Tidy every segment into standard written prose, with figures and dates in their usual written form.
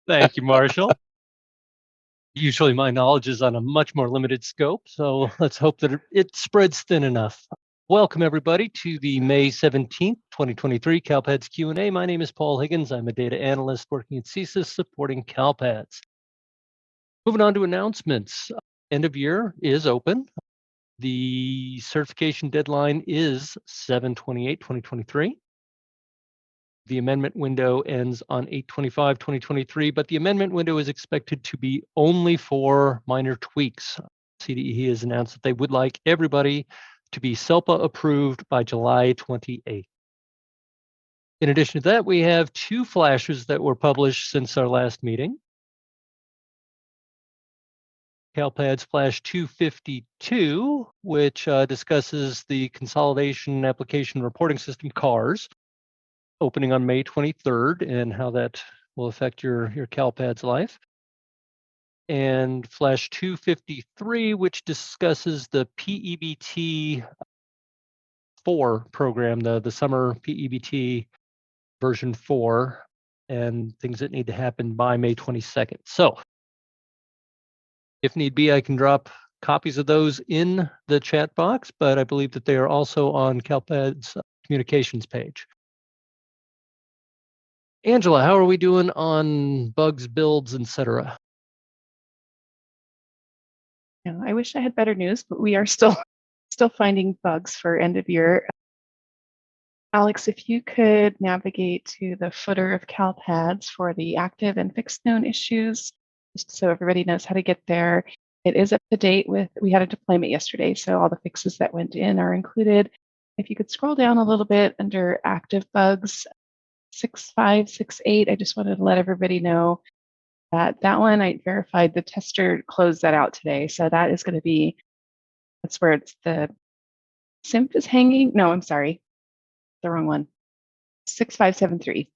Thank you, Marshall. Usually my knowledge is on a much more limited scope, so let's hope that it spreads thin enough. Welcome, everybody, to the May 17th, 2023 CalPADS Q&A. My name is Paul Higgins. I'm a data analyst working at CSIS supporting CalPADS. Moving on to announcements. End of year is open. The certification deadline is 7/28/2023. The amendment window ends on 8/25/2023, but the amendment window is expected to be only for minor tweaks. CDE has announced that they would like everybody to be SELPA approved by July 28th. In addition to that, we have two flashes that were published since our last meeting. CalPADS Flash 252, which discusses the Consolidation Application Reporting System, CARS, opening on May 23rd and how that will affect your CalPADS life. And Flash 253, which discusses the PEBT 4 program, the summer PEBT version 4, and things that need to happen by May 22nd. So if need be, I can drop copies of those in the chat box, but I believe that they are also on CalPAD's communications page. Angela, how are we doing on bugs, builds, etc.? Yeah, I wish I had better news, but we are still finding bugs for end of year. Alex, if you could navigate to the footer of CalPADS for the active and fixed known issues, just so everybody knows how to get there. It is up to date with, we had a deployment yesterday, so all the fixes that went in are included. If you could scroll down a little bit under active bugs, 6568, I just wanted to let everybody know that one I verified the tester closed that out today. So that is going to be, that's where it's the SIMP is hanging. No, I'm sorry, the wrong one. 6573.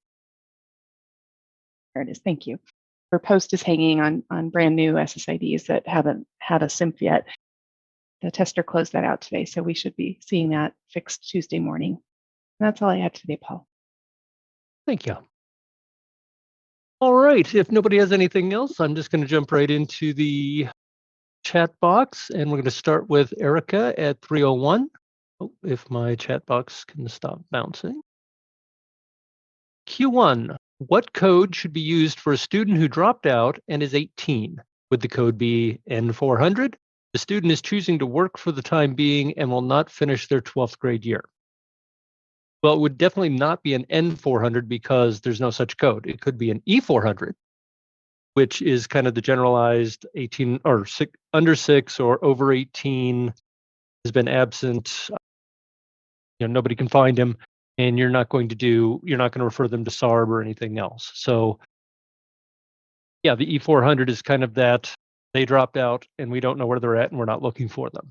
There it is. Thank you. Our post is hanging on brand new SSIDs that haven't had a SIMP yet. The tester closed that out today, so we should be seeing that fixed Tuesday morning. And that's all I had today, Paul. Thank you. All right, if nobody has anything else, I'm just going to jump right into the chat box, and we're going to start with Erica at 301. Oh, if my chat box can stop bouncing. Q1, what code should be used for a student who dropped out and is 18? Would the code be N400? The student is choosing to work for the time being and will not finish their 12th grade year. Well, it would definitely not be an N400 because there's no such code. It could be an E400, which is kind of the generalized 18 or under 6 or over 18, has been absent. Nobody can find him, and you're not going to refer them to SARB or anything else. So yeah, the E400 is kind of that they dropped out and we don't know where they're at and we're not looking for them.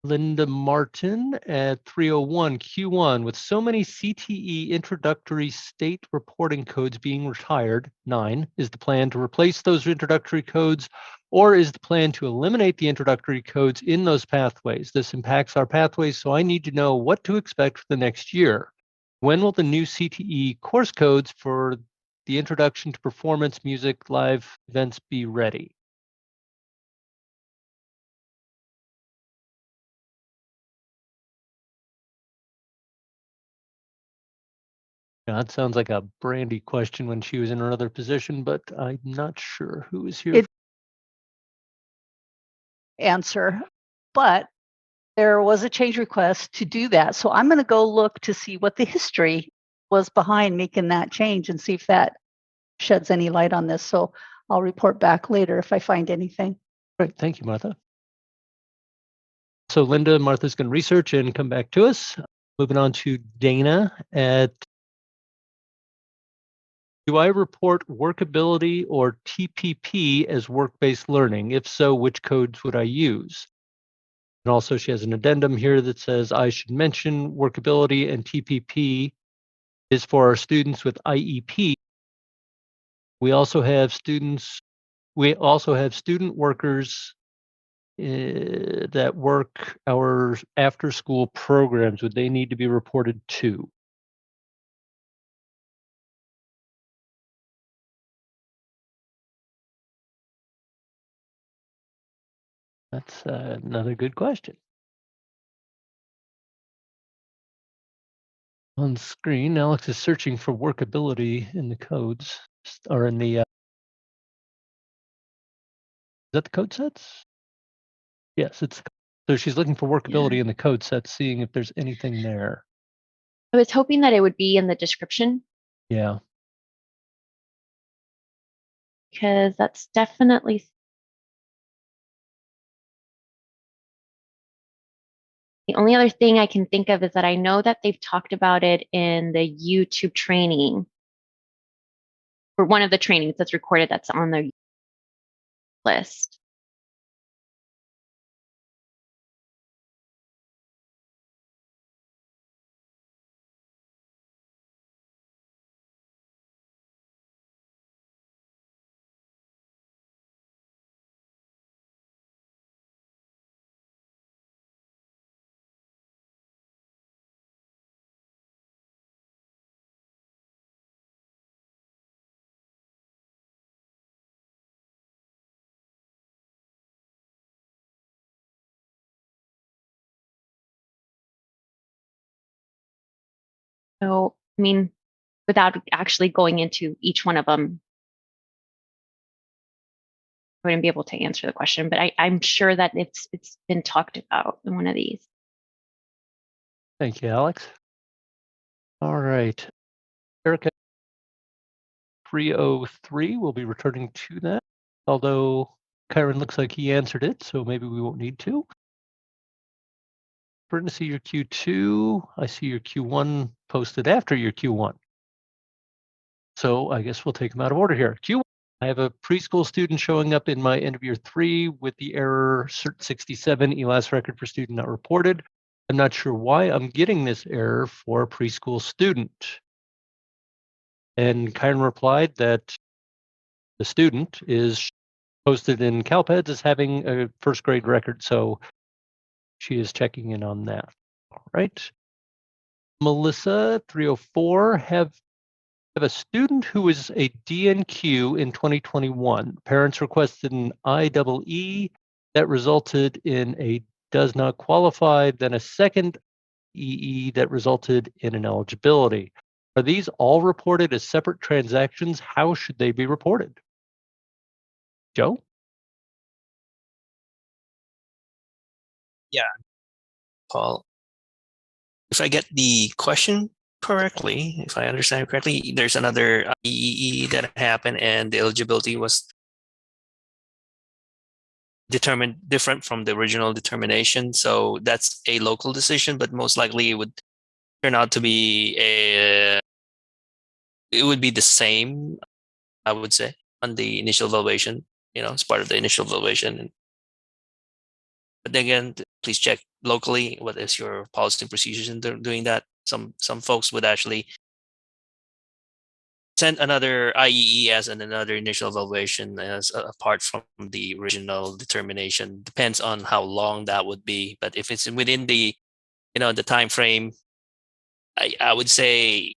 Linda Martin at 301 Q1, with so many CTE introductory state reporting codes being retired, 9, is the plan to replace those introductory codes, or is the plan to eliminate the introductory codes in those pathways? This impacts our pathways, so I need to know what to expect for the next year. When will the new CTE course codes for the introduction to performance music live events be ready? That sounds like a Brandy question when she was in her other position, but I'm not sure who is here. Answer, but there was a change request to do that. So I'm going to go look to see what the history was behind making that change and see if that sheds any light on this. So I'll report back later if I find anything. Great, thank you, Martha. So Linda, Martha's going to research and come back to us. Moving on to Dana at, do I report workability or TPP as work-based learning? If so, which codes would I use? And also she has an addendum here that says I should mention workability and TPP is for our students with IEP. We also have student workers that work our after school programs. Would they need to be reported too? That's another good question. On screen, Alex is searching for workability in the codes or in the. Is that the code sets? Yes, it's. So she's looking for workability in the code sets, seeing if there's anything there. I was hoping that it would be in the description Yeah. because that's definitely the only other thing I can think of is that I know that they've talked about it in the YouTube training or one of the trainings that's recorded that's on the list. So, I mean, without actually going into each one of them, I wouldn't be able to answer the question, but I'm sure that it's been talked about in one of these. Thank you, Alex. All right. Erica 303 will be returning to that, although Kyron looks like he answered it, so maybe we won't need to. Burton, to see your Q2. I see your Q1 posted after your Q1. So I guess we'll take them out of order here. Q1, I have a preschool student showing up in my end of year 3 with the error cert 67 ELAS record for student not reported. I'm not sure why I'm getting this error for a preschool student. And Kyron replied that the student is posted in CalPADS as having a first grade record. So she is checking in on that. All right. Melissa 304 have a student who was a DNQ in 2021. Parents requested an IEE that resulted in a does not qualify, then a second EE that resulted in an eligibility. Are these all reported as separate transactions? How should they be reported? Joe? Yeah, Paul. If I get the question correctly, if I understand correctly, there's another IEE that happened and the eligibility was determined different from the original determination. So that's a local decision, but most likely it would turn out to be it would be the same, I would say, on the initial evaluation, as part of the initial evaluation. But again, please check locally what is your policy and procedures in doing that. Some folks would actually send another IEE as another initial evaluation as apart from the original determination. Depends on how long that would be. But if it's within the the time frame, I would say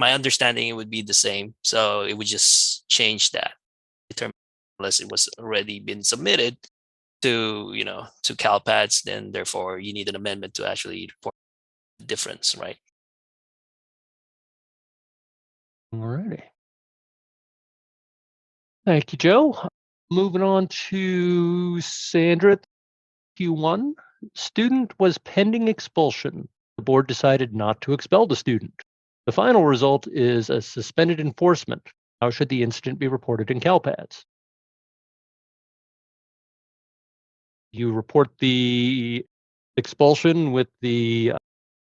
my understanding it would be the same. So it would just change that determination unless it was already been submitted to to CalPADS, then therefore you need an amendment to actually report the difference, right? All righty. Thank you, Joe. Moving on to Sandra, Q1. Student was pending expulsion. The board decided not to expel the student. The final result is a suspended enforcement. How should the incident be reported in CalPADS? You report the expulsion with the,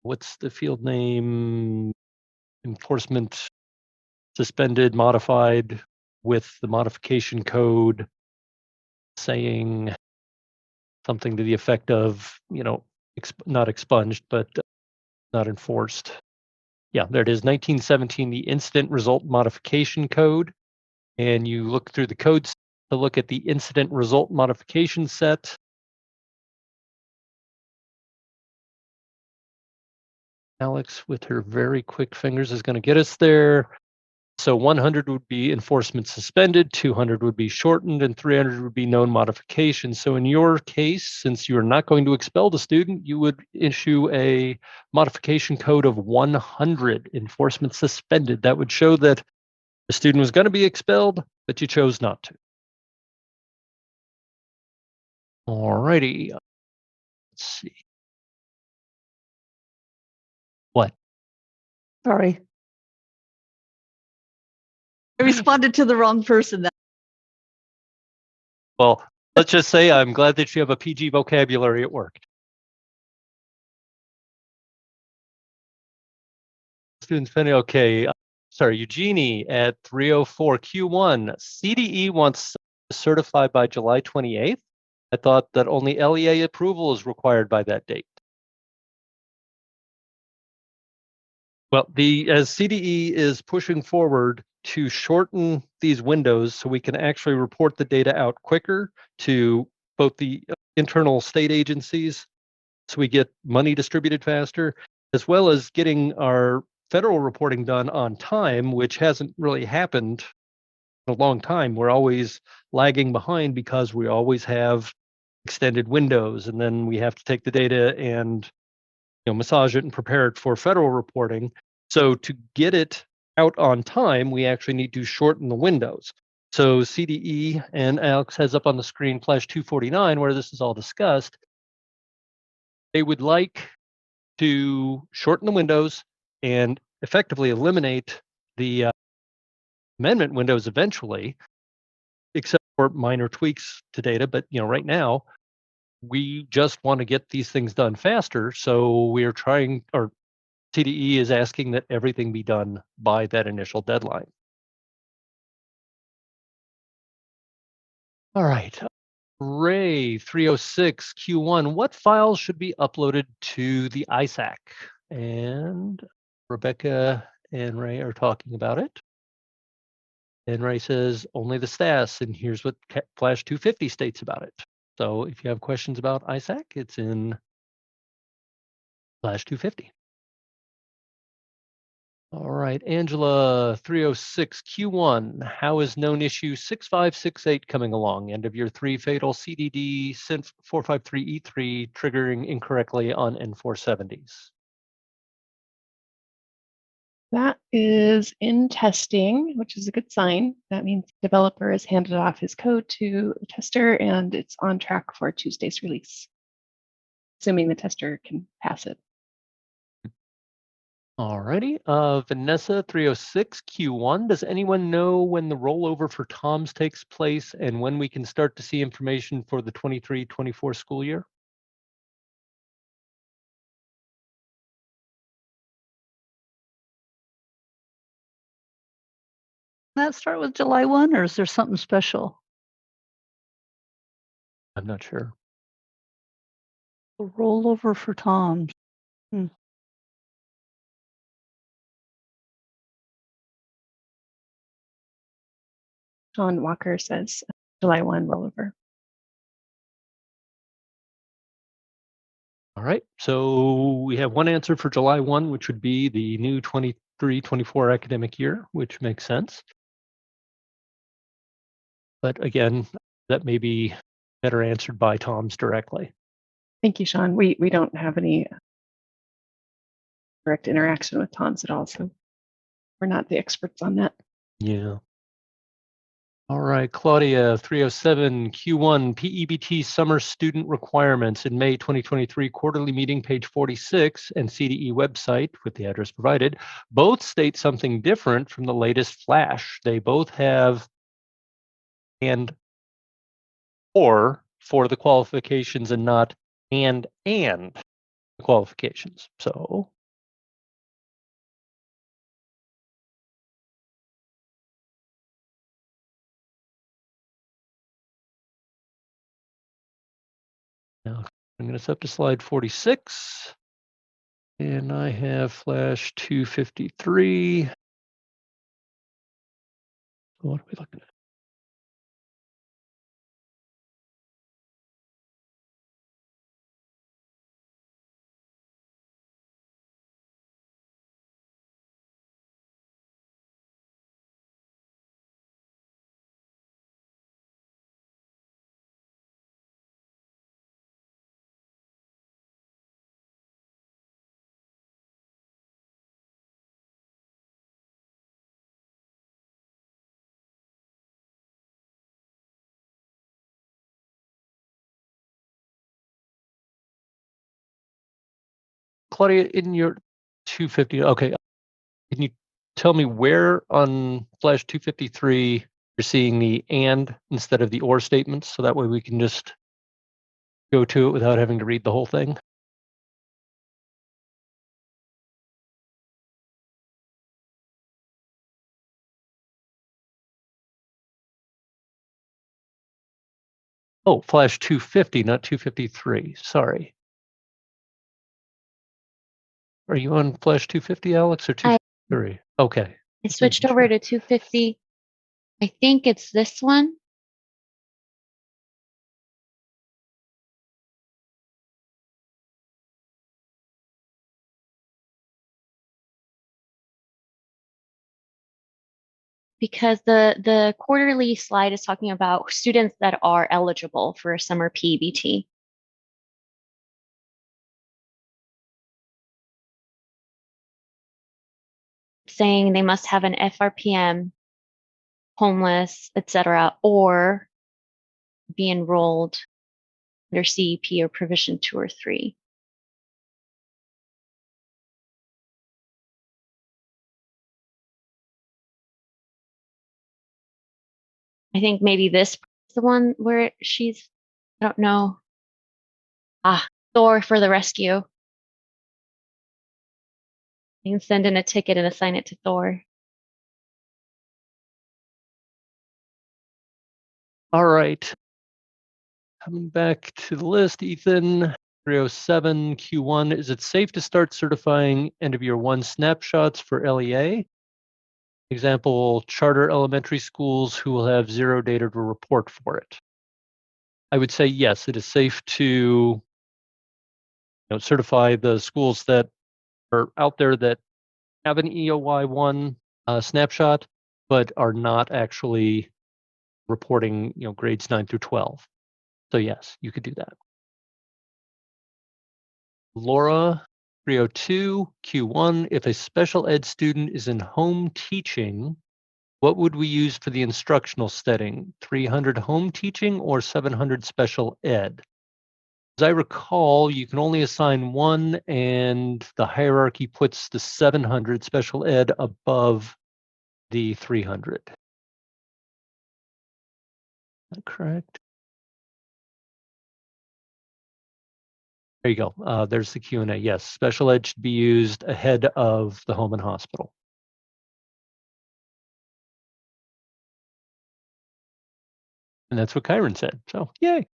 what's the field name? Enforcement suspended, modified with the modification code saying something to the effect of, not expunged, but not enforced. Yeah, there it is, 1917, the incident result modification code. And you look through the codes to look at the incident result modification set. Alex, with her very quick fingers, is going to get us there. So 100 would be enforcement suspended, 200 would be shortened, and 300 would be known modifications. So in your case, since you're not going to expel the student, you would issue a modification code of 100, enforcement suspended. That would show that the student was going to be expelled, but you chose not to. All righty. Let's see. What? Sorry. I responded to the wrong person. Well, let's just say I'm glad that you have a PG vocabulary at work. Students pending. Okay. Sorry, Eugenie at 304 Q1. CDE wants to certify by July 28th. I thought that only LEA approval is required by that date. Well, as CDE is pushing forward to shorten these windows so we can actually report the data out quicker to both the internal state agencies, so we get money distributed faster, as well as getting our federal reporting done on time, which hasn't really happened in a long time. We're always lagging behind because we always have extended windows, and then we have to take the data and massage it and prepare it for federal reporting. So to get it out on time, we actually need to shorten the windows. So CDE, and Alex has up on the screen Flash 249 where this is all discussed. They would like to shorten the windows and effectively eliminate the amendment windows eventually, except for minor tweaks to data. But right now, we just want to get these things done faster. So we're trying, or CDE is asking that everything be done by that initial deadline. All right. Ray 306 Q1, what files should be uploaded to the ISAC? And Rebecca and Ray are talking about it. And Ray says only the stats, and here's what Flash 250 states about it. So if you have questions about ISAC, it's in Flash 250. All right, Angela 306 Q1. How is known issue 6568 coming along? End of year 3 fatal CDD synth 453E3 triggering incorrectly on N470s. That is in testing, which is a good sign. That means the developer has handed off his code to the tester and it's on track for Tuesday's release, assuming the tester can pass it. Alrighty, Vanessa 306 Q1. Does anyone know when the rollover for TOMS takes place and when we can start to see information for the 23-24 school year? That start with July 1, or is there something special? I'm not sure. The rollover for Tom's. Sean Walker says July 1 rollover. All right, so we have one answer for July 1, which would be the new 23-24 academic year, which makes sense. But again, that may be better answered by TOMS directly. Thank you, Sean. We don't have any direct interaction with TOMS at all, so we're not the experts on that. Yeah. All right, Claudia 307 Q1 PEBT summer student requirements in May 2023 quarterly meeting, page 46, and CDE website with the address provided. Both state something different from the latest flash. They both have and or for the qualifications and not and the qualifications. So now bring this up to slide 46. And I have flash 253. What are we looking at? Claudia, in your 250, okay, can you tell me where on Flash 253 you're seeing the and instead of the or statements, so that way we can just go to it without having to read the whole thing? Oh, Flash 250, not 253. Sorry. Are you on Flash 250, Alex, or 253? Okay. I switched over to 250. I think it's this one. Because the quarterly slide is talking about students that are eligible for a summer PBT. Saying they must have an FRPM, homeless, etc., or be enrolled under CEP or provision 2 or 3. I think maybe this is the one where she's, I don't know. Thor for the rescue. You can send in a ticket and assign it to Thor. All right. Coming back to the list, Ethan, 307 Q1. Is it safe to start certifying end of year 1 snapshots for LEA? Example, charter elementary schools who will have 0 data to report for it. I would say yes, it is safe to certify the schools that are out there that have an EOY1 snapshot, but are not actually reporting grades 9 through 12. So yes, you could do that. Laura, 302 Q1. If a special ed student is in home teaching, what would we use for the instructional setting? 300 home teaching or 700 special ed? As I recall, you can only assign one, and the hierarchy puts the 700 special ed above the 300. Is that correct? There you go. There's the Q&A. Yes, special ed should be used ahead of the home and hospital. And that's what Kyron said. So, yay.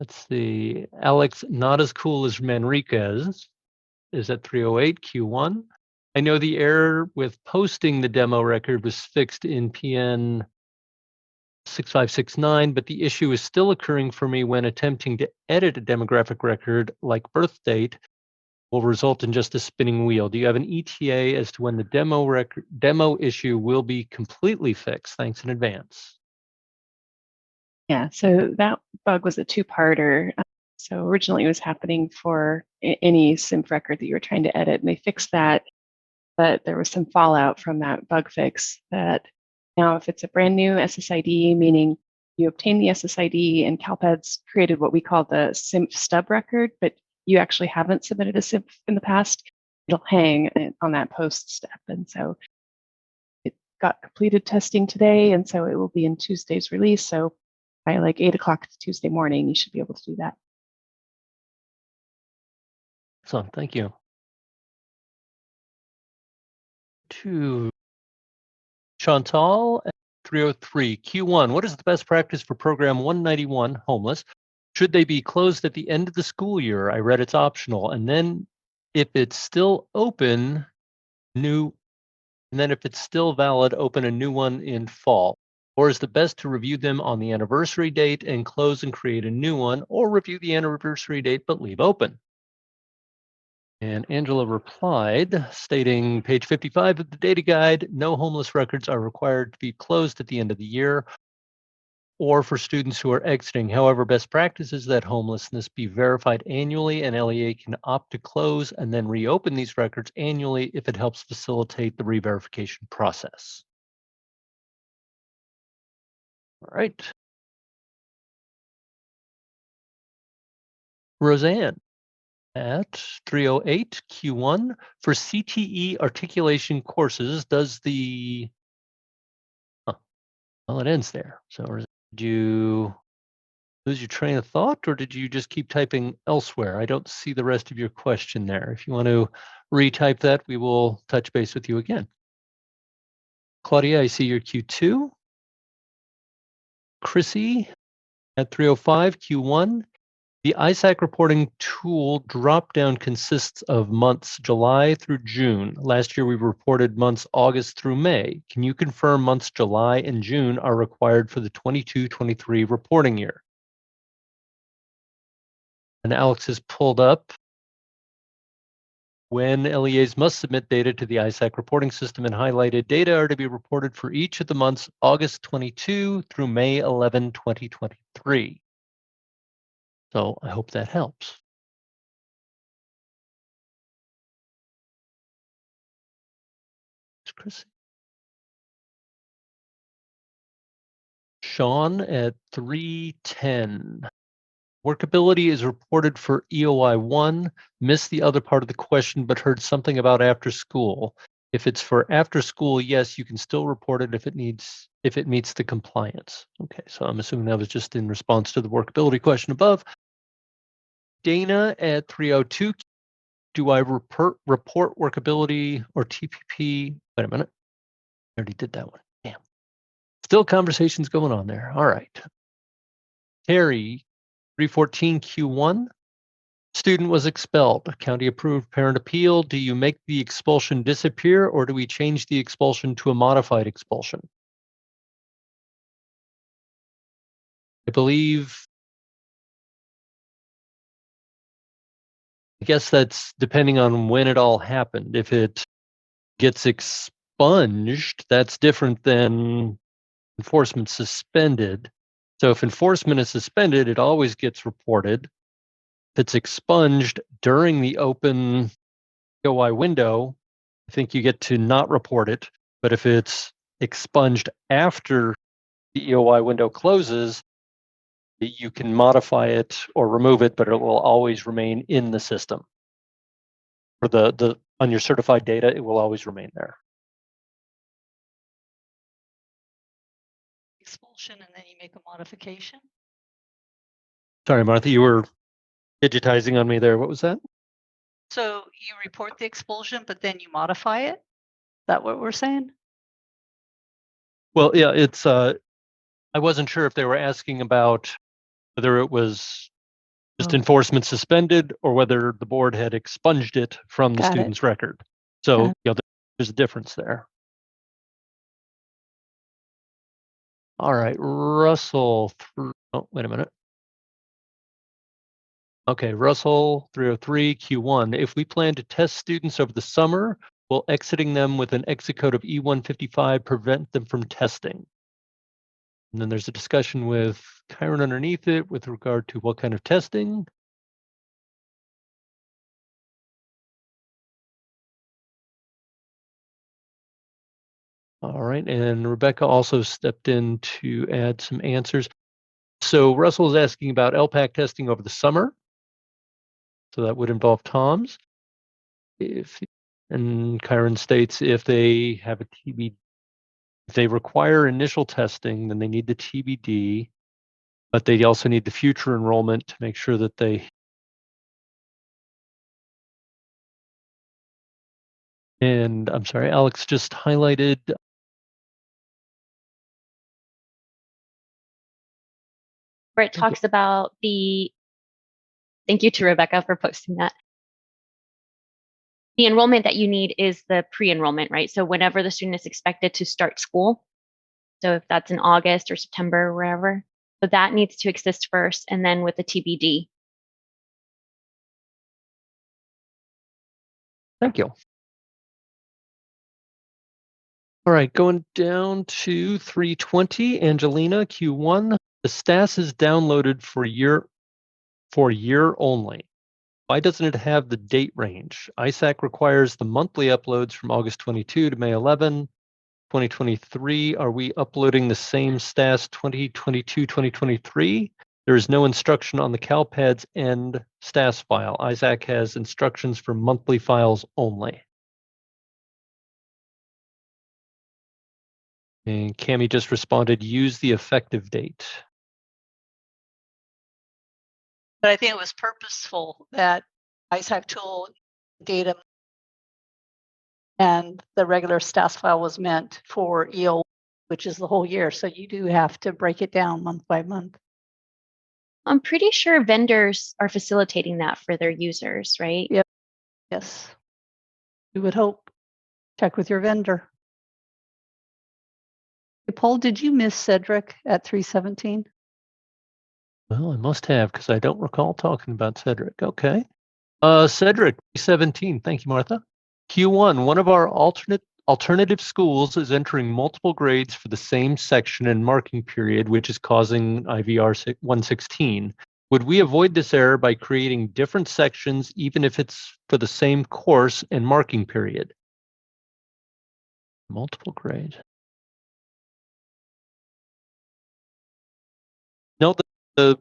Let's see. Alex, not as cool as Manriquez, is at 308 Q1. I know the error with posting the demo record was fixed in PN 6569, but the issue is still occurring for me when attempting to edit a demographic record like birth date will result in just a spinning wheel. Do you have an ETA as to when the demo issue will be completely fixed? Thanks in advance. Yeah, so that bug was a two-parter. So originally it was happening for any SIMP record that you were trying to edit, and they fixed that, but there was some fallout from that bug fix that now if it's a brand new SSID, meaning you obtain the SSID and CALPADS created what we call the SIMP stub record, but you actually haven't submitted a SIMP in the past, it'll hang on that post step. And so it got completed testing today, and so it will be in Tuesday's release. So by like 8 o'clock Tuesday morning, you should be able to do that. So thank you. To Chantal, 303 Q1. What is the best practice for program 191 homeless? Should they be closed at the end of the school year? I read it's optional. And then if it's still open, if it's still valid, open a new one in fall. Or is it best to review them on the anniversary date and close and create a new one, or review the anniversary date but leave open? And Angela replied, stating, page 55 of the data guide, no homeless records are required to be closed at the end of the year or for students who are exiting. However, best practice is that homelessness be verified annually, and LEA can opt to close and then reopen these records annually if it helps facilitate the re-verification process. All right. Roseanne at 308 Q1 for CTE articulation courses. Does the well, it ends there. So did you lose your train of thought, or did you just keep typing elsewhere? I don't see the rest of your question there. If you want to retype that, we will touch base with you again. Claudia, I see your Q2. Chrissy at 305 Q1. The ISAC reporting tool dropdown consists of months July through June. Last year, we reported months August through May. Can you confirm months July and June are required for the 22-23 reporting year? And Alex has pulled up when LEAs must submit data to the ISAC reporting system, and highlighted data are to be reported for each of the months August 22 through May 11, 2023. So I hope that helps. Chris. Sean at 310. Workability is reported for EOI 1. Missed the other part of the question, but heard something about after school. If it's for after school, yes, you can still report it if it meets the compliance. Okay, so I'm assuming that was just in response to the workability question above. Dana at 302. Do I report workability or TPP? Wait a minute. I already did that one. Damn. Still conversations going on there. All right. Terry, 314 Q1. Student was expelled. County approved parent appeal. Do you make the expulsion disappear, or do we change the expulsion to a modified expulsion? I guess that's depending on when it all happened. If it gets expunged, that's different than enforcement suspended. So if enforcement is suspended, it always gets reported. If it's expunged during the open EOI window, I think you get to not report it. But if it's expunged after the EOI window closes, you can modify it or remove it, but it will always remain in the system. For the on your certified data, it will always remain there. Expulsion, and then you make a modification. Sorry, Martha, you were digitizing on me there. What was that? So you report the expulsion, but then you modify it? Is that what we're saying? Well, yeah, it's I wasn't sure if they were asking about whether it was just enforcement suspended or whether the board had expunged it from the student's record. So there's a difference there. All right, Russell. Oh, wait a minute. Okay, Russell 303 Q1. If we plan to test students over the summer, will exiting them with an exit code of E155 prevent them from testing? And then there's a discussion with Chiron underneath it with regard to what kind of testing. All right, and Rebecca also stepped in to add some answers. So Russell is asking about LPAC testing over the summer. So that would involve TOMS. And Chiron states if they have a TBD, if they require initial testing, then they need the TBD, but they also need the future enrollment to make sure that they. And I'm sorry, Alex just highlighted. Where it talks about thank you to Rebecca for posting that. The enrollment that you need is the pre-enrollment, right? So whenever the student is expected to start school. So if that's in August or September or wherever, but that needs to exist first, and then with the TBD. Thank you. All right, going down to 320, Angelina, Q1. The STAS is downloaded for year only. Why doesn't it have the date range? ISAC requires the monthly uploads from August 22 to May 11, 2023. Are we uploading the same STAS 2022, 2023? There is no instruction on the CalPADS end stats file. Isaac has instructions for monthly files only. And Cami just responded, use the effective date. But I think it was purposeful that Isaac tool data and the regular stats file was meant for EO, which is the whole year. So you do have to break it down month by month. I'm pretty sure vendors are facilitating that for their users, right? Yep. Yes. We would hope. Check with your vendor. Paul, did you miss Cedric at 317? Well, I must have, because I don't recall talking about Cedric. Okay. Cedric, 17. Thank you, Martha. Q1, one of our alternative schools is entering multiple grades for the same section and marking period, which is causing IVR 116. Would we avoid this error by creating different sections, even if it's for the same course and marking period? Multiple grades. No, the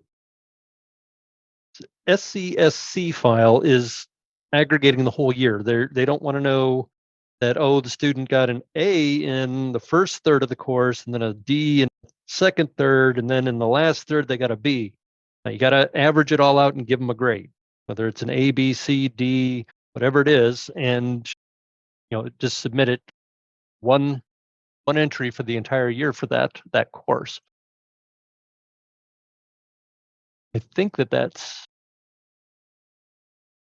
SCSC file is aggregating the whole year. They don't want to know that, oh, the student got an A in the first third of the course and then a D in the second third, and then in the last third they got a B. Now you got to average it all out and give them a grade, whether it's an A, B, C, D, whatever it is, and just submit it one entry for the entire year for that course. I think that's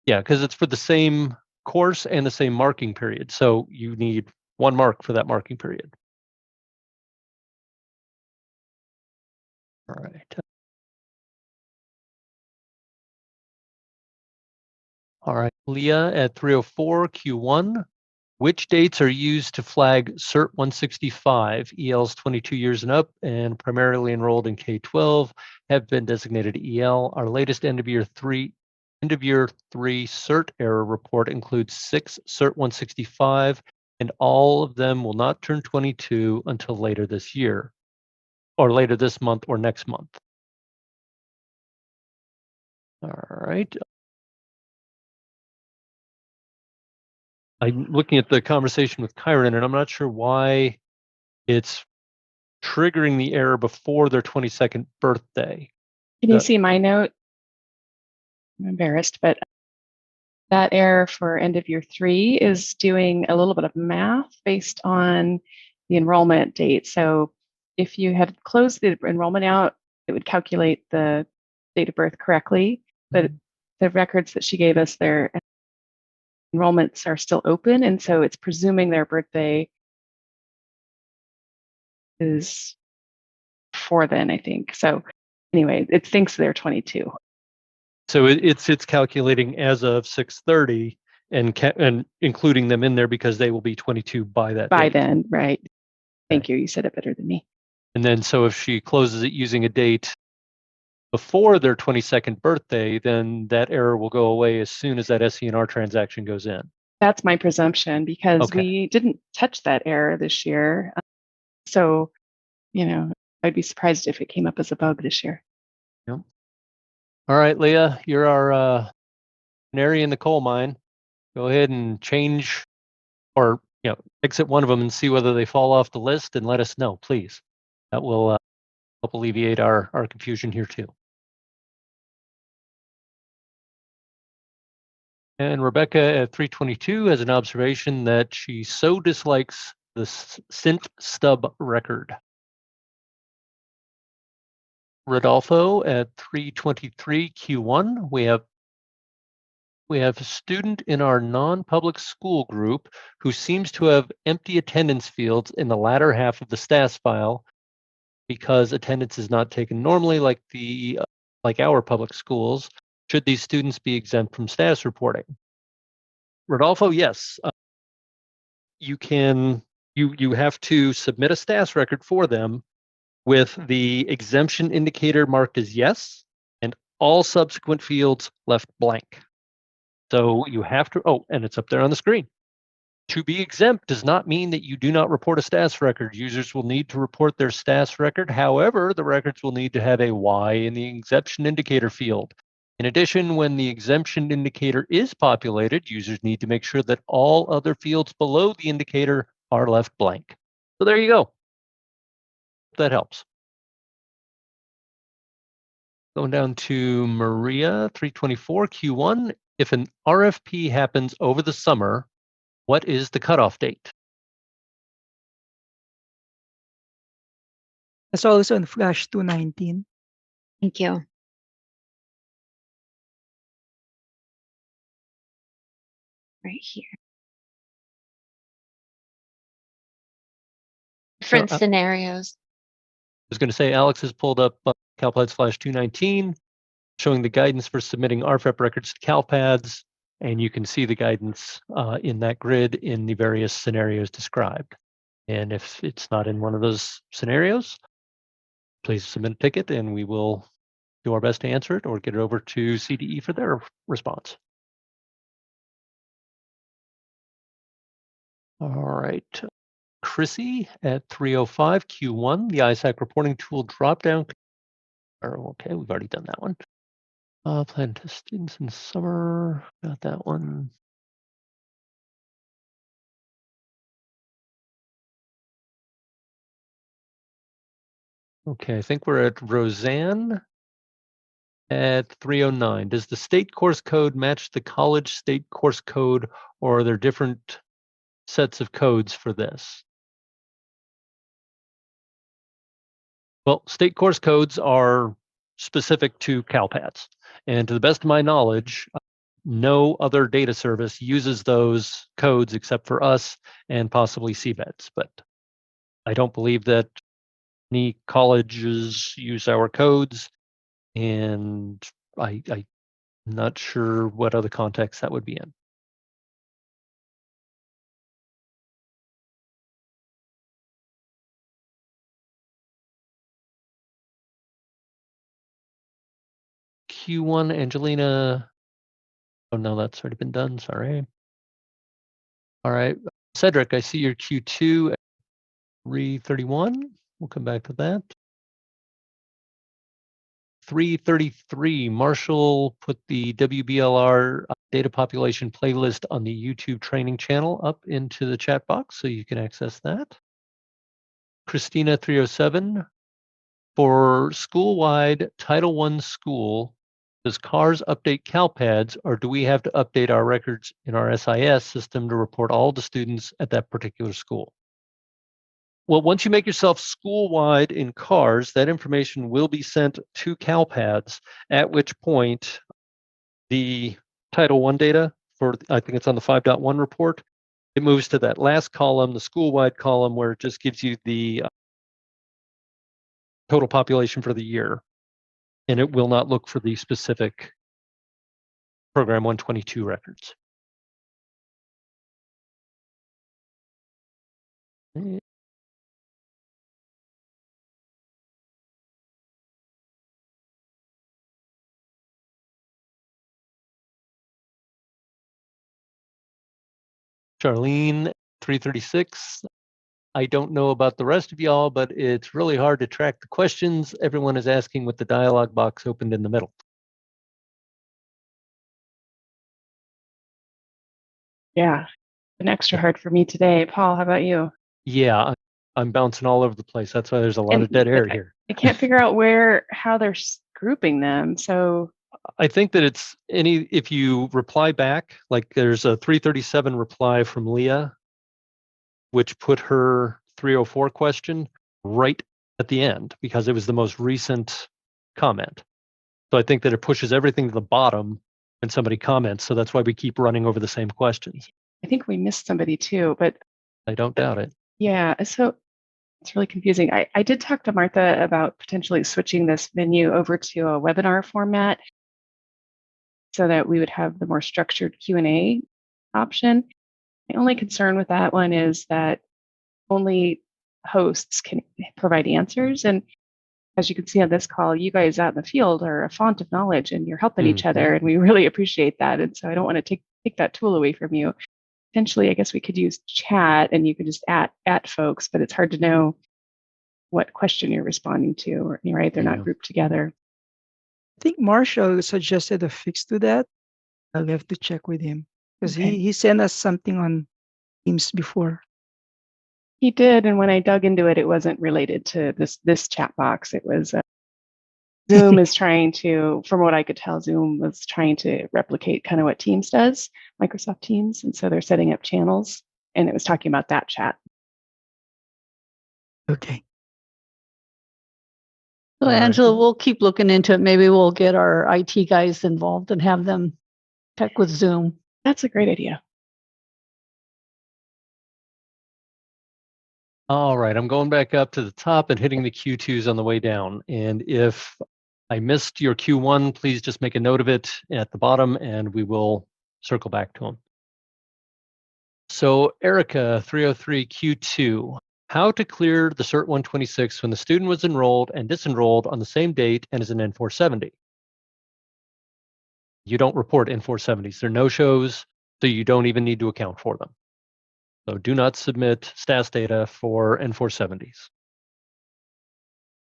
because it's for the same course and the same marking period. So you need 1 mark for that marking period. All right. All right, Leah at 304 Q1. Which dates are used to flag CERT 165? ELs 22 years and up and primarily enrolled in K-12 have been designated EL. Our latest end of year three CERT error report includes 6 CERT 165, and all of them will not turn 22 until later this year, or later this month or next month. All right. I'm looking at the conversation with Kyron, and I'm not sure why it's triggering the error before their 22nd birthday. Can you see my note? I'm embarrassed, but that error for end of year 3 is doing a little bit of math based on the enrollment date. So if you had closed the enrollment out, it would calculate the date of birth correctly, but the records that she gave us, their enrollments are still open, and so it's presuming their birthday is before then, I think. So anyway, it thinks they're 22. So it's calculating as of 6:30 and including them in there because they will be 22 by that By date. then, right? Thank you. You said it better than me. And then so if she closes it using a date before their 22nd birthday, then that error will go away as soon as that SCNR transaction goes in. That's my presumption, because Okay. we didn't touch that error this year. So, I'd be surprised if it came up as a bug this year. Yep. All right, Leah, you're our canary in the coal mine. Go ahead and change or exit one of them and see whether they fall off the list, and let us know, please. That will help alleviate our confusion here too. And Rebecca at 322 has an observation that she so dislikes the SINT stub record. Rodolfo at 323 Q1, we have a student in our non-public school group who seems to have empty attendance fields in the latter half of the stats file because attendance is not taken normally like our public schools. Should these students be exempt from status reporting? Rodolfo, yes. You have to submit a status record for them with the exemption indicator marked as yes and all subsequent fields left blank. So you have to, and it's up there on the screen. To be exempt does not mean that you do not report a status record. Users will need to report their status record. However, the records will need to have a Y in the exemption indicator field. In addition, when the exemption indicator is populated, users need to make sure that all other fields below the indicator are left blank. So there you go. That helps. Going down to Maria, 324 Q1. If an RFP happens over the summer, what is the cutoff date? That's also on Flash 219. Thank you. Right here. Different scenarios. I was going to say, Alex has pulled up CalPads Flash 219, showing the guidance for submitting RFEP records to CalPads, and you can see the guidance in that grid in the various scenarios described. And if it's not in one of those scenarios, please submit a ticket and we will do our best to answer it or get it over to CDE for their response. All right. Chrissy at 305 Q1, the ISAC reporting tool dropdown. Okay, we've already done that one. Plan to students in summer, got that one. Okay, I think we're at Roseanne at 309. Does the state course code match the college state course code, or are there different sets of codes for this? Well, state course codes are specific to CalPads. And to the best of my knowledge, no other data service uses those codes except for us and possibly CVEDs. But I don't believe that any colleges use our codes. And I'm not sure what other context that would be in. Q1, Angelina. Oh, no, that's already been done. Sorry. All right. Cedric, I see your Q2 at 331. We'll come back to that. 333, Marshall put the WBLR data population playlist on the YouTube training channel up into the chat box so you can access that. Christina 307, for school-wide Title I school, does CARS update CalPads, or do we have to update our records in our SIS system to report all the students at that particular school? Well, once you make yourself school-wide in CARS, that information will be sent to CalPads, at which point the Title I data for, I think it's on the 5.1 report, it moves to that last column, the school-wide column, where it just gives you the total population for the year. And it will not look for the specific Program 122 records. Charlene, 336. I don't know about the rest of y'all, but it's really hard to track the questions everyone is asking with the dialog box opened in the middle. Yeah, been extra hard for me today. Paul, how about you? Yeah, I'm bouncing all over the place. That's why there's a lot And of dead air here. I can't figure out how they're grouping them. So I think that it's if you reply back, like there's a 337 reply from Leah, which put her 304 question right at the end because it was the most recent comment. So I think that it pushes everything to the bottom when somebody comments. So that's why we keep running over the same questions. I think we missed somebody too, but I don't doubt it. yeah, so it's really confusing. I did talk to Martha about potentially switching this menu over to a webinar format so that we would have the more structured Q&A option. My only concern with that one is that only hosts can provide answers. And as you can see on this call, you guys out in the field are a font of knowledge and you're helping each other. And we really appreciate that. And so I don't want to take that tool away from you. potentially, I guess we could use chat and you could just at folks, but it's hard to know what question you're responding to, or right? They're Yeah. not grouped together. I think Marshall suggested a fix to that. I'll have to check with him because Okay. he sent us something on Teams before. He did, and when I dug into it, it wasn't related to this chat box. It was Zoom is trying to, from what I could tell, Zoom was trying to replicate kind of what Teams does, Microsoft Teams, and so they're setting up channels, and it was talking about that chat. Okay. So All right. Angela, we'll keep looking into it. Maybe we'll get our IT guys involved and have them check with Zoom. That's a great idea. All right, I'm going back up to the top and hitting the Q2s on the way down. And if I missed your Q1, please just make a note of it at the bottom and we will circle back to them. So Erica 303 Q2, how to clear the CERT 126 when the student was enrolled and disenrolled on the same date and is an N470. You don't report N470s. They're no-shows, so you don't even need to account for them. So do not submit stats data for N470s.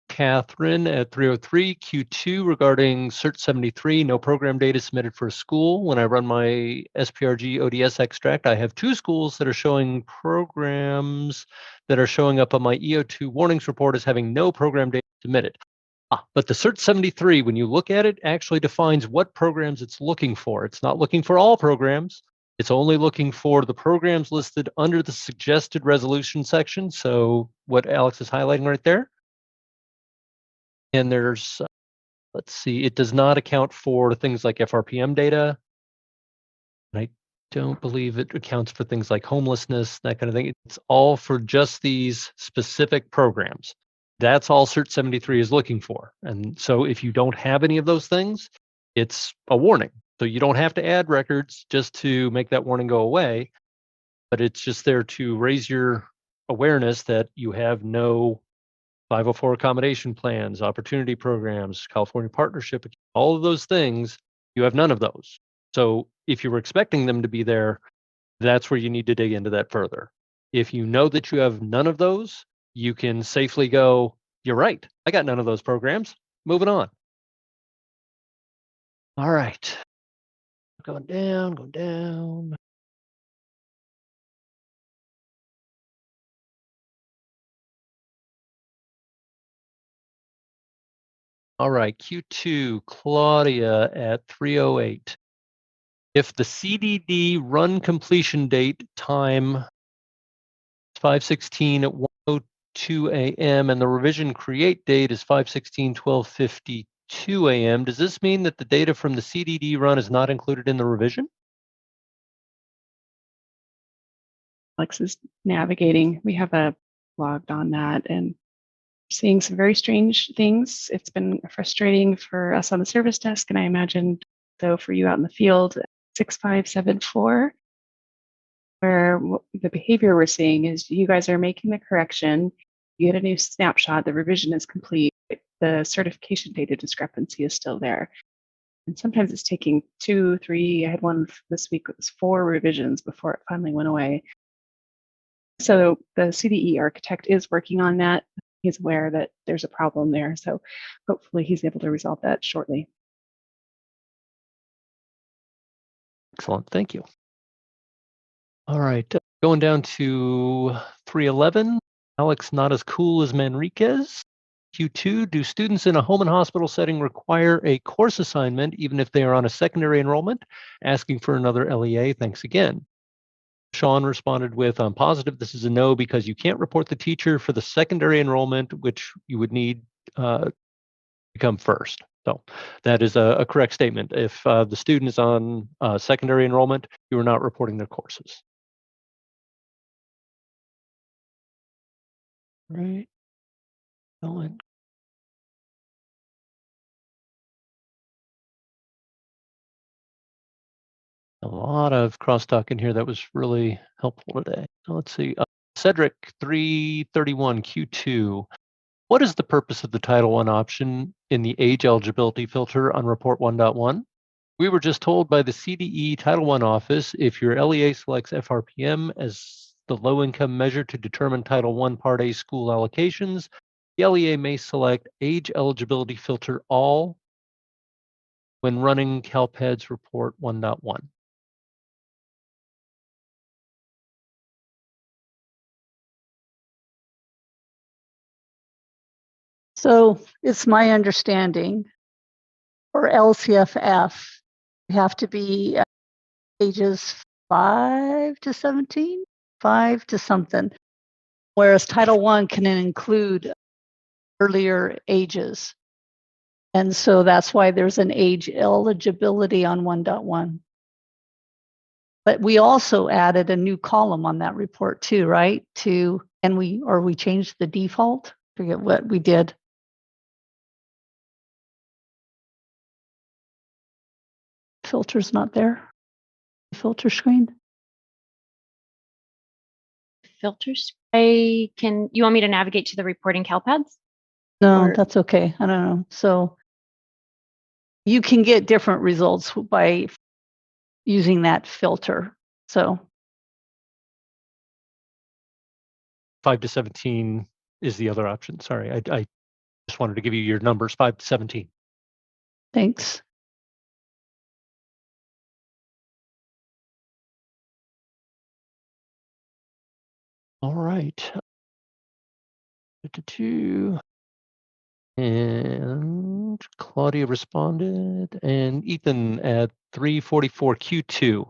Catherine at 303 Q2 regarding CERT 73, no program data submitted for a school. When I run my SPRG ODS extract, I have 2 schools that are showing programs that are showing up on my EO2 warnings report as having no program data submitted. But the CERT 73, when you look at it, actually defines what programs it's looking for. It's not looking for all programs. It's only looking for the programs listed under the suggested resolution section. So what Alex is highlighting right there. And there's, let's see, it does not account for things like FRPM data. And I don't believe it accounts for things like homelessness, that kind of thing. It's all for just these specific programs. That's all CERT 73 is looking for. And so if you don't have any of those things, it's a warning. So you don't have to add records just to make that warning go away, but it's just there to raise your awareness that you have no 504 accommodation plans, opportunity programs, California partnership, all of those things, you have none of those. So if you were expecting them to be there, that's where you need to dig into that further. If you know that you have none of those, you can safely go, you're right, I got none of those programs, moving on. All right, going down, going down. All right, Q2, Claudia at 308. If the CDD run completion date time is 5:16 at 1:02 a.m. and the revision create date is 5:16, 12:52 a.m., does this mean that the data from the CDD run is not included in the revision? Alex is navigating. We have a logged on that and seeing some very strange things. It's been frustrating for us on the service desk, and I imagine so for you out in the field. 6574, where the behavior we're seeing is you guys are making the correction, you get a new snapshot, the revision is complete, the certification data discrepancy is still there. And sometimes it's taking 2, 3, I had one this week, it was 4 revisions before it finally went away. So the CDE architect is working on that. He's aware that there's a problem there. So hopefully he's able to resolve that shortly. Excellent, thank you. All right, going down to 311, Alex not as cool as Manriquez. Q2, do students in a home and hospital setting require a course assignment even if they are on a secondary enrollment? Asking for another LEA, thanks again. Sean responded with, I'm positive this is a no because you can't report the teacher for the secondary enrollment, which you would need to come first. So that is a correct statement. If the student is on secondary enrollment, you are not reporting their courses. Right. Going. A lot of crosstalk in here that was really helpful today. So let's see. Cedric 331 Q2. What is the purpose of the Title I option in the age eligibility filter on report 1.1? We were just told by the CDE Title I office, if your LEA selects FRPM as the low-income measure to determine Title I Part A school allocations, the LEA may select age eligibility filter all when running CALPADS report 1.1. So it's my understanding for LCFF, you have to be ages 5 to 17, 5 to something, whereas Title I can include earlier ages. And so that's why there's an age eligibility on 1.1. But we also added a new column on that report too, right? We changed the default. Forget what we did. Filter's not there. Filter screen. Filters. You want me to navigate to the report in CalPads? No, Or- that's okay. I don't know. So you can get different results by using that filter. So 5 to 17 is the other option. Sorry, I just wanted to give you your numbers, 5 to 17. thanks. All right. And Claudia responded, and Ethan at 344 Q2.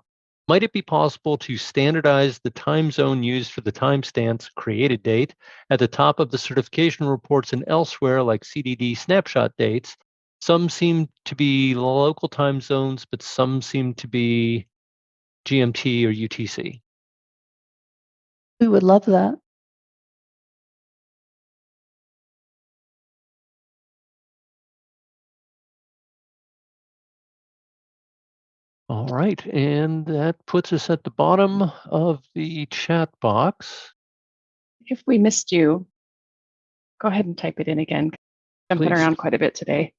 Might it be possible to standardize the time zone used for the timestamps created date at the top of the certification reports and elsewhere, like CDD snapshot dates? Some seem to be local time zones, but some seem to be GMT or UTC. We would love that. All right, and that puts us at the bottom of the chat box. If we missed you, go ahead and type it in again. Jumping Please. around quite a bit today.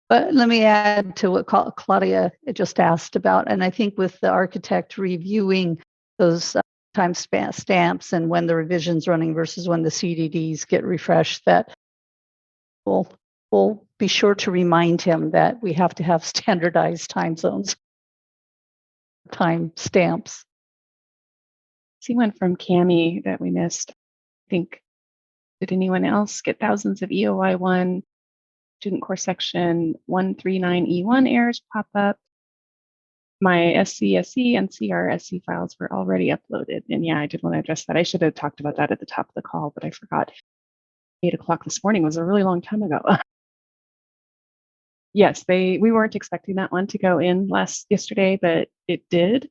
But let me add to what Claudia just asked about. And I think with the architect reviewing those time stamps and when the revision's running versus when the CDDs get refreshed, that we'll be sure to remind him that we have to have standardized time zones, time stamps. See one from Cami that we missed. I think, did anyone else get thousands of EOI1 student course section 139E1 errors pop up? My SCSE and CRSC files were already uploaded. And yeah, I did want to address that. I should have talked about that at the top of the call, but I forgot. 8 o'clock this morning was a really long time ago. Yes, we weren't expecting that one to go in yesterday, but it did.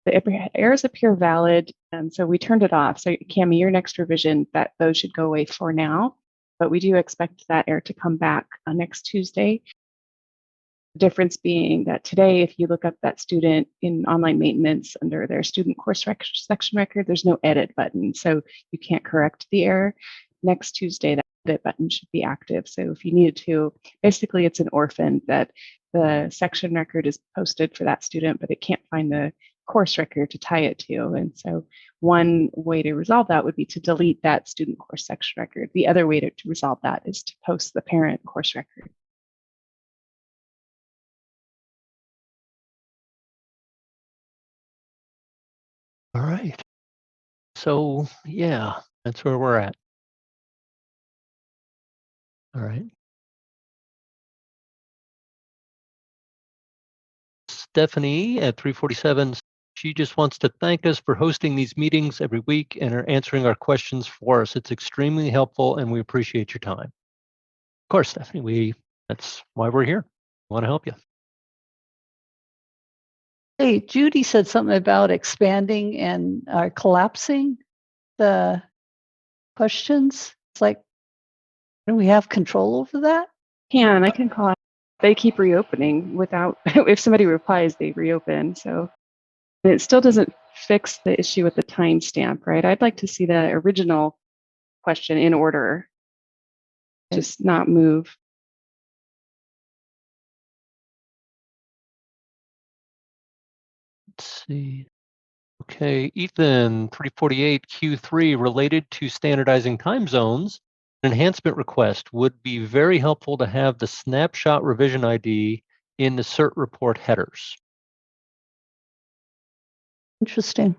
The errors appear valid, and so we turned it off. So Cami, your next revision, those should go away for now, but we do expect that error to come back next Tuesday. The difference being that today, if you look up that student in online maintenance under their student course section record, there's no edit button, so you can't correct the error. Next Tuesday, that edit button should be active. So if you needed to, basically it's an orphan that the section record is posted for that student, but it can't find the course record to tie it to. And so one way to resolve that would be to delete that student course section record. The other way to resolve that is to post the parent course record. All right. So yeah, that's where we're at. All right. Stephanie at 347, she just wants to thank us for hosting these meetings every week and are answering our questions for us. It's extremely helpful and we appreciate your time. Of course, Stephanie, that's why we're here. We want to help you. Hey, Judy said something about expanding and collapsing the questions. It's like, do we have control over that? I can call out. They keep reopening without, if somebody replies, they reopen. So it still doesn't fix the issue with the timestamp, right? I'd like to see the original question in order, just not move. Let's see. Okay, Ethan, 348 Q3 related to standardizing time zones. An enhancement request would be very helpful to have the snapshot revision ID in the CERT report headers. Interesting.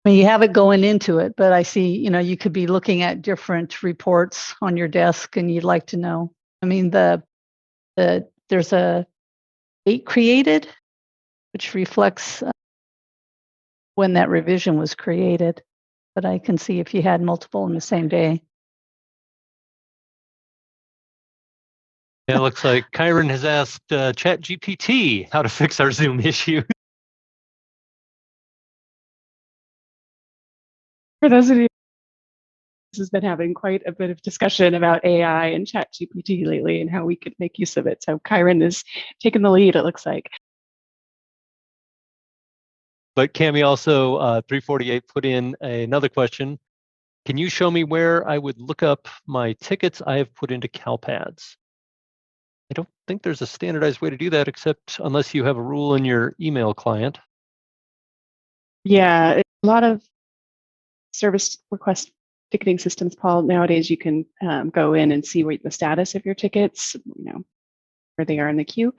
I mean, you have it going into it, but I see, you could be looking at different reports on your desk and you'd like to know. I mean, there's a date created, which reflects when that revision was created, but I can see if you had multiple in the same day. It looks like Kyron has asked ChatGPT how to fix our Zoom issue. For those of you, this has been having quite a bit of discussion about AI and ChatGPT lately and how we could make use of it. So Kyron is taking the lead, it looks like. But Cami also, 348, put in another question. Can you show me where I would look up my tickets I have put into CalPads? I don't think there's a standardized way to do that, except unless you have a rule in your email client. Yeah, a lot of service request ticketing systems, Paul, nowadays you can go in and see what the status of your tickets, where they are in the queue.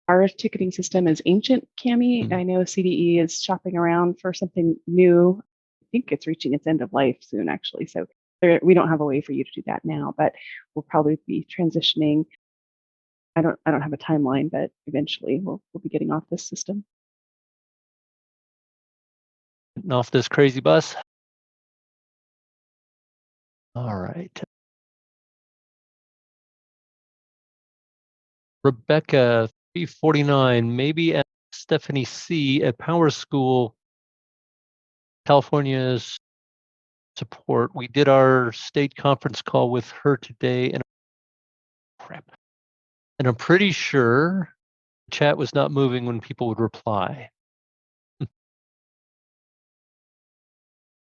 Our ticketing system is ancient, Cami. Mhm. I know CDE is shopping around for something new. I think it's reaching its end of life soon, actually. So we don't have a way for you to do that now, but we'll probably be transitioning. I don't have a timeline, but eventually we'll be getting off this system. Getting off this crazy bus. All right. Rebecca, 349, maybe at Stephanie C. at Power School, California's support. We did our state conference call with her today, and I'm pretty sure the chat was not moving when people would reply.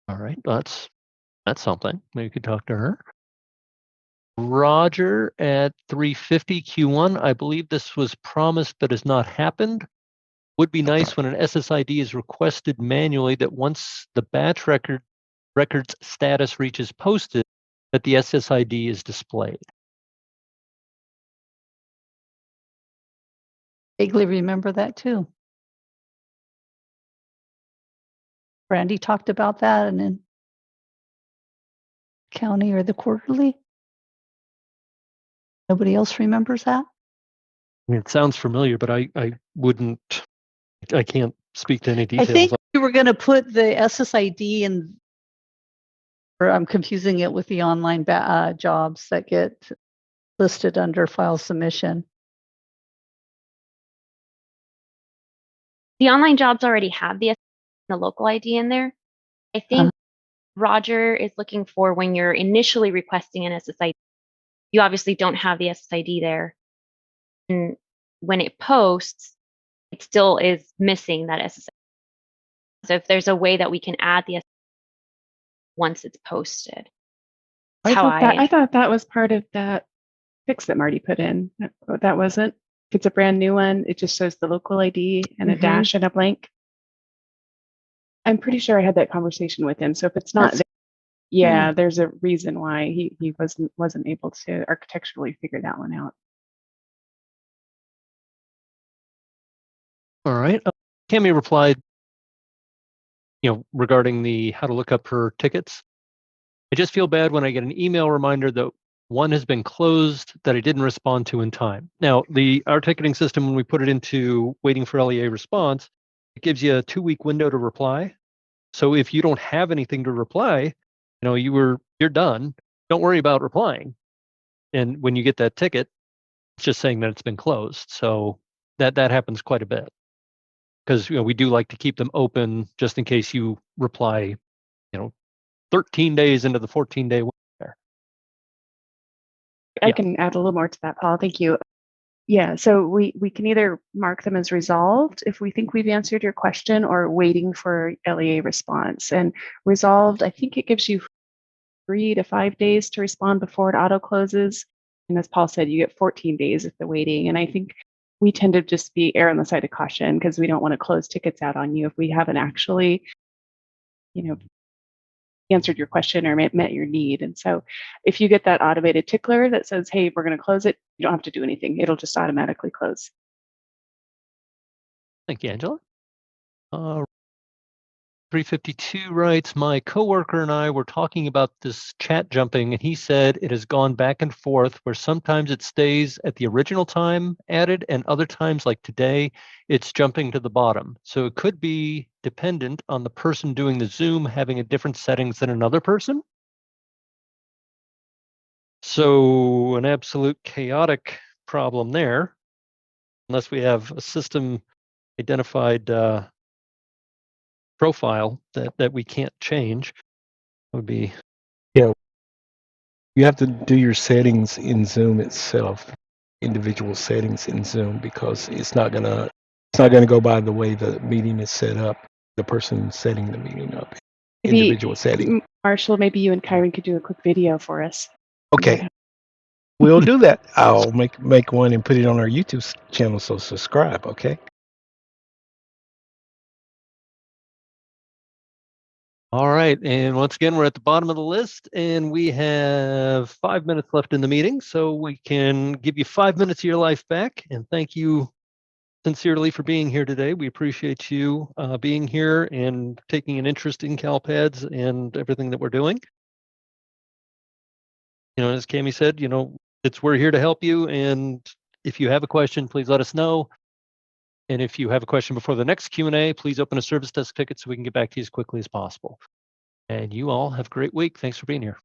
All right, that's something. Maybe you could talk to her. Roger at 350 Q1. I believe this was promised but has not happened. Would be nice when an SSID is requested manually that once the batch record's status reaches posted, that the SSID is displayed. Vaguely remember that too. Brandy talked about that and in county or the quarterly. Nobody else remembers that? I mean, it sounds familiar, but I can't speak to any I details. think you were going to put the SSID in, or I'm confusing it with the online jobs that get listed under file submission. The online jobs already have the local ID in there. I think Roger is looking for when you're initially requesting an SSID. You obviously don't have the SSID there. And when it posts, it still is missing that SSID. So if there's a way that we can add the SSID once it's posted. I thought that was part of that fix that Marty put in. That wasn't. If it's a brand new one, it just shows the local ID and a dash and a blank. I'm pretty sure I had that conversation with him. So if it's not, there's a reason why he wasn't able to architecturally figure that one out. All right. Cami replied, regarding the how to look up her tickets. I just feel bad when I get an email reminder that one has been closed that I didn't respond to in time. Now, our ticketing system, when we put it into waiting for LEA response, it gives you a 2-week window to reply. So if you don't have anything to reply, you're done. Don't worry about replying. And when you get that ticket, it's just saying that it's been closed. So that happens quite a bit, because we do like to keep them open just in case you reply 13 days into the 14-day window there. I can add a little more to that, Paul. Thank you. Yeah, so we can either mark them as resolved if we think we've answered your question, or waiting for LEA response. And resolved, I think it gives you 3 to 5 days to respond before it auto closes. And as Paul said, you get 14 days if the waiting. And I think we tend to just be err on the side of caution because we don't want to close tickets out on you if we haven't actually, answered your question or met your need. And so if you get that automated tickler that says, hey, we're going to close it, you don't have to do anything. It'll just automatically close. Thank you, Angela. 352 writes, my coworker and I were talking about this chat jumping, and he said it has gone back and forth where sometimes it stays at the original time added, and other times, like today, it's jumping to the bottom. So it could be dependent on the person doing the Zoom having a different settings than another person. So an absolute chaotic problem there, unless we have a system identified profile that we can't change. Would be you have to do your settings in Zoom itself, individual settings in Zoom, because it's not gonna go by the way the meeting is set up. The person setting the meeting up, individual setting. Marshall, maybe you and Kyron could do a quick video for us. Okay, we'll do that. I'll make one and put it on our YouTube channel. So subscribe. Okay. all right. And once again, we're at the bottom of the list and we have 5 minutes left in the meeting. So we can give you 5 minutes of your life back. And thank you sincerely for being here today. We appreciate you being here and taking an interest in CalPads and everything that we're doing. As Cami said, we're here to help you. And if you have a question, please let us know. And if you have a question before the next Q&A, please open a service desk ticket so we can get back to you as quickly as possible. And you all have a great week. Thanks for being here.